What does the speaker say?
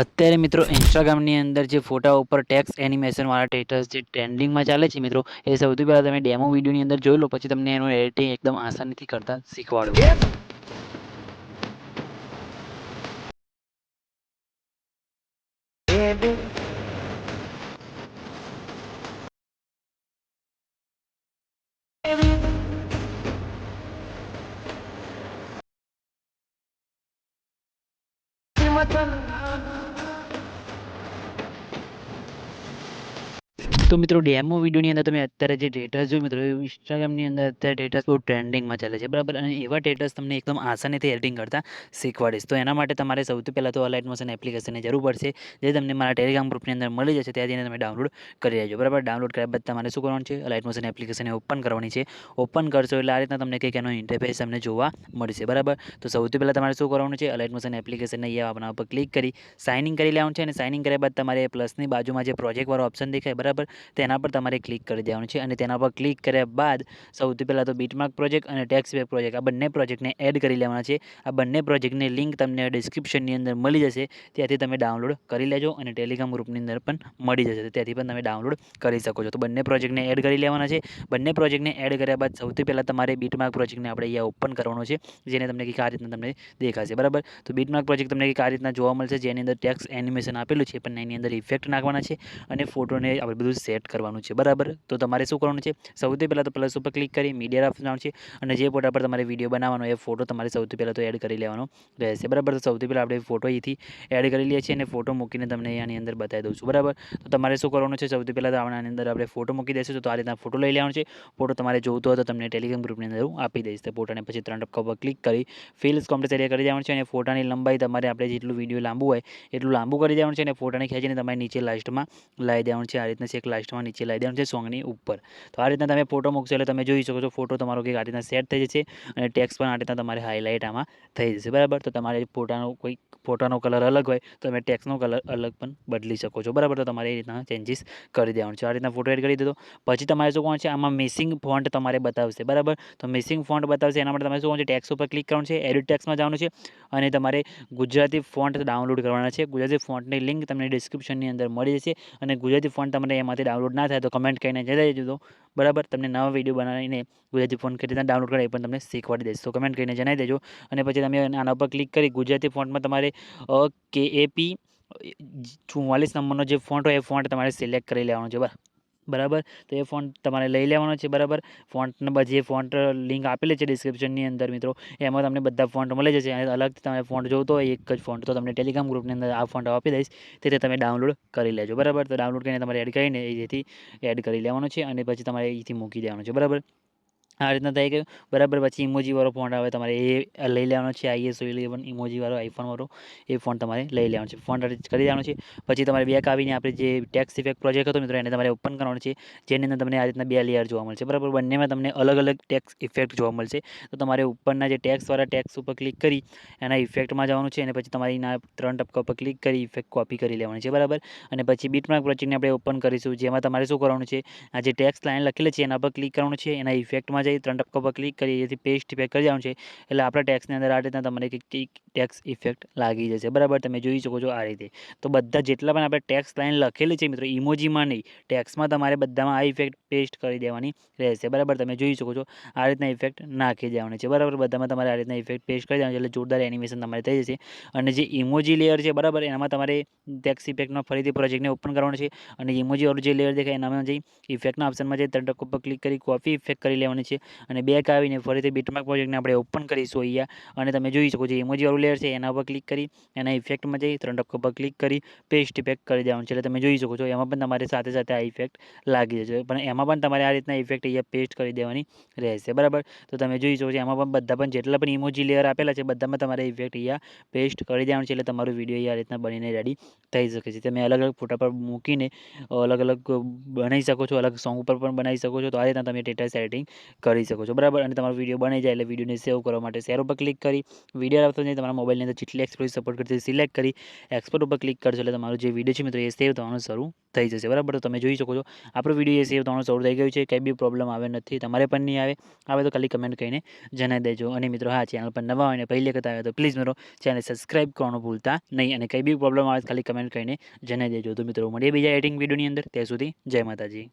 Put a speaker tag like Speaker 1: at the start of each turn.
Speaker 1: અત્યારે મિત્રો ઇન્સ્ટાગ્રામની અંદર જે ફોટા ઉપર ટેક્સ્ટ એનિમેશનવાળા સ્ટેટસ જે ટ્રેન્ડિંગમાં ચાલે છે મિત્રો, એ સૌથી પહેલાં તમે ડેમો વિડીયોની અંદર જોઈ લો, પછી તમને એનું એડિટિંગ એકદમ આસાનીથી કરતા શીખવાડું. તો મિત્રો ડેમો વિડીયોની અંદર તમે અત્યારે જે સ્ટેટસ જોયું મિત્રો, ઇન્સ્ટાગ્રામની અંદર અત્યારે સ્ટેટસ બહુ ટ્રેન્ડિંગમાં ચાલે છે, બરાબર. અને એવા સ્ટેટસ તમને એકદમ આસાનીથી એડિટિંગ કરતા શીખવાડીશ. તો એના માટે તમારે સૌથી પહેલાં તો અલાઇટ મોશન એપ્લિકેશનની જરૂર પડશે, જે તમને મારા ટેલિગ્રામ ગ્રુપની અંદર મળી જશે. ત્યાંથી તમે ડાઉનલોડ કરી લેજો, બરાબર. ડાઉનલોડ કર્યા બાદ તમારે શું કરવાનું છે, અલાઇટ મોશન એપ્લિકેશનને ઓપન કરવાની છે. ઓપન કરશો એટલે આ રીતના તમને કંઈક એનો ઇન્ટરફેસ તમને જોવા મળશે, બરાબર. તો સૌથી પહેલાં તમારે શું કરવાનું છે, અલાઇટ મોશન એપ્લિકેશનને અહીંયા આપણા ઉપર ક્લિક કરી સાઇન ઇન કરી લેવાનું છે. અને સાઇન ઇન કર્યા બાદ તમારે પ્લસની બાજુમાં જે પ્રોજેક્ટવાળો ઓપ્શન દેખાય, બરાબર, તેના પર તમારે ક્લિક કરી દેવાનું છે. અને તેના પર ક્લિક કર્યા બાદ સૌથી પહેલાં તો બીટમાર્ક પ્રોજેક્ટ અને ટેક્સ્ટ વેબ પ્રોજેક્ટ, આ બંને પ્રોજેક્ટને એડ કરી લેવાના છે. આ બંને પ્રોજેક્ટની લિંક તમને ડિસ્ક્રિપ્શનની અંદર મળી જશે, ત્યાંથી તમે ડાઉનલોડ કરી લેજો. અને ટેલિગ્રામ ગ્રુપની અંદર પણ મળી જશે, ત્યાંથી પણ તમે ડાઉનલોડ કરી શકો છો. તો બંને પ્રોજેક્ટને એડ કરી લેવાના છે. બંને પ્રોજેક્ટને એડ કર્યા બાદ સૌથી પહેલાં તમારે બીટમાર્ક પ્રોજેક્ટને આપણે અહીંયા ઓપન કરવાનો છે, જેને તમને કંઈક આ રીતના તમને દેખાશે, બરાબર. તો બીટમાર્ક પ્રોજેક્ટ તમને કંઈક આ રીતના જોવા મળશે, જેની અંદર ટેક્સ્ટ એનિમેશન આપેલું છે, પણ એની અંદર ઇફેક્ટ નાખવાના છે અને ફોટોને આપણે બધું સેટ કરવાનું છે, બરાબર. તો તમારે શું કરવાનું છે, સૌથી પહેલાં તો પ્લસ ઉપર ક્લિક કરી મીડિયા આપવાનું છે. અને જે ફોટા પર તમારે વિડીયો બનાવવાનો એ ફોટો તમારે સૌથી પહેલાં તો એડ કરી લેવાનો રહેશે, બરાબર. તો સૌથી પહેલાં આપણે ફોટો અહીંથી એડ કરી લઈએ છીએ અને ફોટો મૂકીને તમને અહીંયાની અંદર બતાવી દઉં છું, બરાબર. તો તમારે શું કરવાનું છે, સૌથી પહેલાં તો આની અંદર આપણે ફોટો મૂકી દઈશું. તો આ રીતના ફોટો લઈ લેવાનો છે. ફોટો તમારે જોઈતો હોય તો તમને ટેલિગ્રામ ગ્રુપની અંદર હું આપી દઈશ. તો ફોટાને પછી 3 ટપકા પર ક્લિક કરી ફિલ્સ કોમ્પ્રેસ એરિયા કરી દેવાનું છે. અને ફોટાની લંબાઈ તમારે આપણે જેટલું વિડીયો લાંબુ હોય એટલું લાંબુ કરી દેવાનું છે. અને ફોટાને ખેંચીને તમારે નીચે લાસ્ટમાં લાવી દેવાનું છે. આ રીતના છેક લાસ્ટમાં નીચે લાવી દેવાનું છે સોંગની ઉપર. તો આ રીતના તમે ફોટો મૂકશો એટલે તમે જોઈ શકો છો ફોટો તમારો કંઈક આ રીતના સેટ થઈ જશે. અને ટેક્સ્ટ પણ આ રીતના તમારે હાઇલાઇટ આમાં થઈ જશે, બરાબર. તો તમારે ફોટાનો કલર અલગ હોય તો તમે ટેક્સ્ટનો કલર અલગ પણ બદલી શકો છો, બરાબર. તો તમારે એ રીતના ચેન્જીસ કરી દેવાનું છે. આ રીતના ફોટો એડ કરી દીધો પછી તમારે શું કરવાનું છે, આમાં મિસિંગ ફોન્ટ તમારે બતાવશે, બરાબર. તો મિસિંગ ફોન્ટ બતાવશે એના માટે તમારે શું કરવાનું છે, ટેક્સ્ટ ઉપર ક્લિક કરવાનું છે, એડિટ ટેક્સ્ટમાં જવાનું છે. અને તમારે ગુજરાતી ફોન્ટ ડાઉનલોડ કરવાના છે. ગુજરાતી ફોન્ટની લિંક તમને ડિસ્ક્રિપ્શનની અંદર મળી જશે. અને ગુજરાતી ફોન્ટ તમને એમાંથી ડાઉનલોડ ના થાય તો કમેન્ટ કરીને જઈ દેજો, બરાબર. તમને નવા વિડીયો બનાવીને ગુજરાતી ફોન્ટ કઈ રીતના ડાઉનલોડ કરે એ પણ તમને શીખવાડી દઈશ. તો કમેન્ટ કરીને જણાવી દેજો. અને પછી તમે આના ઉપર ક્લિક કરી ગુજરાતી ફોન્ટમાં તમારે KAP 44 નંબરનો જે ફોન્ટ હોય એ ફોન્ટ તમારે સિલેક્ટ કરી લેવાનો છે, બરાબર. તો એ ફોન્ટ તમારે લઈ લેવાનો છે, બરાબર. ફોન્ટ નંબર જે ફોન્ટ લિંક આપેલી છે ડિસ્ક્રિપ્શનની અંદર મિત્રો, એમાં તમને બધા ફોન્ટ મળી જશે. અને અલગથી તમે ફોન્ટ જોતો હોય એક જ ફોન્ટ, તો તમને ટેલિગ્રામ ગ્રુપની અંદર આ ફોન્ટ આપી દઈશ, તેથી તમે ડાઉનલોડ કરી લેજો, બરાબર. તો ડાઉનલોડ કરીને તમારે એડ કરીને એથી એડ કરી લેવાનો છે. અને પછી તમારે અહીંથી મૂકી દેવાનું છે, બરાબર. આ રીતના થઈ ગયું, બરાબર. પછી ઇમોજીવાળો ફોન્ટ આવે તમારે એ લઈ લેવાનો છે. ISO11 ઇમોજીવાળો આઈફોનવાળો એ ફોન્ટ તમારે લઈ લેવાનો છે. ફોન્ટ અરેન્જ કરી દેવાનો છે. પછી તમારે બેક આવીને આપણે જે ટેક્સ્ટ ઇફેક્ટ પ્રોજેક્ટ હતો મિત્રો, એને તમારે ઓપન કરવાનો છે, જેની અંદર તમને આ રીતના 2 લેયર જોવા મળશે, બરાબર. બંનેમાં તમને અલગ અલગ ટેક્સ્ટ ઇફેક્ટ જોવા મળશે. તો તમારે ઉપરના જે ટેક્સ્ટવાળા ટેક્સ્ટ ઉપર ક્લિક કરી એના ઇફેક્ટમાં જવાનું છે. અને પછી તમારે એના 3 ટપકા પર ક્લિક કરી ઇફેક્ટ કોપી કરી લેવાની છે, બરાબર. અને પછી બીટમાર્ક પ્રોજેક્ટને આપણે ઓપન કરીશું, જેમાં તમારે શું કરવાનું છે, આ જે ટેક્સ્ટ લાઈન લખેલી છે એના પર ક્લિક કરવાનું છે. એના ઇફેક્ટમાં જઈ 3 ટપકા પર ક્લિક કરી એથી પેસ્ટ ઇફેક્ટ કરી દેવાનું છે. એટલે આપણા ટેક્સ્ટની અંદર આ રીતના તમારે કંઈક ટેક્સ્ટ ઇફેક્ટ લાગી જશે, બરાબર. તમે જોઈ શકો છો આ રીતે. તો બધા જેટલા પણ આપણે ટેક્સ્ટ લાઈન લખેલી છે મિત્રો, ઇમોજીમાં નહીં, ટેક્સ્ટમાં તમારે બધામાં આ ઇફેક્ટ પેસ્ટ કરી દેવાની રહેશે, બરાબર. તમે જોઈ શકો છો આ રીતના ઇફેક્ટ નાખી દેવાની છે, બરાબર. બધામાં તમારે આ રીતના ઇફેક્ટ પેસ્ટ કરી દેવાની છે, એટલે જોરદાર એનિમેશન તમારે થઈ જશે. અને જે ઇમોજી લેયર છે, બરાબર, એનામાં તમારે ટેક્સ્ટ ઇફેક્ટનો ફરીથી પ્રોજેક્ટને ઓપન કરવાનો છે. અને ઇમોજીવાળું જે લેયર દેખાય એનામાં જઈ ઇફેક્ટના ઓપ્શનમાં જઈ 3 ટપકા પર ક્લિક કરી કોપી ઇફેક્ટ કરી લેવાની છે. અને બેક આવીને ફરીથી બીટમાર્ક પ્રોજેક્ટને આપણે ઓપન કરીશું અહીંયા. અને તમે જોઈ શકો છો ઇમોજીવાળું લેયર છે એના ઉપર ક્લિક કરી એના ઇફેક્ટમાં જઈ 3 ટપકા પર ક્લિક કરી પેસ્ટ ઇફેક્ટ કરી દેવાનું છે. એટલે તમે જોઈ શકો છો એમાં પણ તમારે સાથે સાથે આ ઇફેક્ટ લાગી જશે. પણ એમાં પણ તમારે આ રીતના ઇફેક્ટ અહીંયા પેસ્ટ કરી દેવાની રહેશે, બરાબર. તો તમે જોઈ શકો છો એમાં પણ બધા પણ જેટલા પણ ઇમોજી લેયર આપેલા છે બધામાં તમારે ઇફેક્ટ અહીંયા પેસ્ટ કરી દેવાનું છે. એટલે તમારું વિડીયો આ રીતના બનીને રેડી થઈ શકે છે. તમે અલગ અલગ ફોટા પર મૂકીને અલગ અલગ બનાવી શકો છો, અલગ સોંગ ઉપર પણ બનાવી શકો છો. તો આ રીતના તમે સ્ટેટસ એડિટિંગ કરી શકો છો, બરાબર. અને તમારો વિડીયો બની જાય એટલે વિડીયોને સેવ કરવા માટે શેર ઉપર ક્લિક કરી વિડીયો આવતો નહીં તમારા મોબાઈલની અંદર જેટલી એક્સપ્લોર સપોર્ટ કરતી સિલેક્ટ કરી એક્સપોર્ટ ઉપર ક્લિક કરશો એટલે તમારો જે વિડીયો છે મિત્રો એ સેવ થવાનું શરૂ થઈ જશે, બરાબર. તો તમે જોઈ શકો છો આપણો વિડીયો એ સેવ થવાનું શરૂ થઈ ગયું છે, કંઈ બી પ્રોબ્લેમ આવે નથી, તમારે પણ નહીં આવે તો ખાલી કમેન્ટ કરીને જણાવી દેજો. અને મિત્રો હા, ચેનલ પર નવા હોય ને પહેલી વખત આવે તો પ્લીઝ મિત્રો ચેનલ સબસ્ક્રાઈબ કરવાનું ભૂલતા નહીં, અને કંઈ બી પ્રોબ્લેમ આવે તો ખાલી કમેન્ટ કરીને જણાવી દેજો. તો મિત્રો મળીએ બીજા એડિટિંગ વિડીયોની અંદર, ત્યાં સુધી જય માતાજી.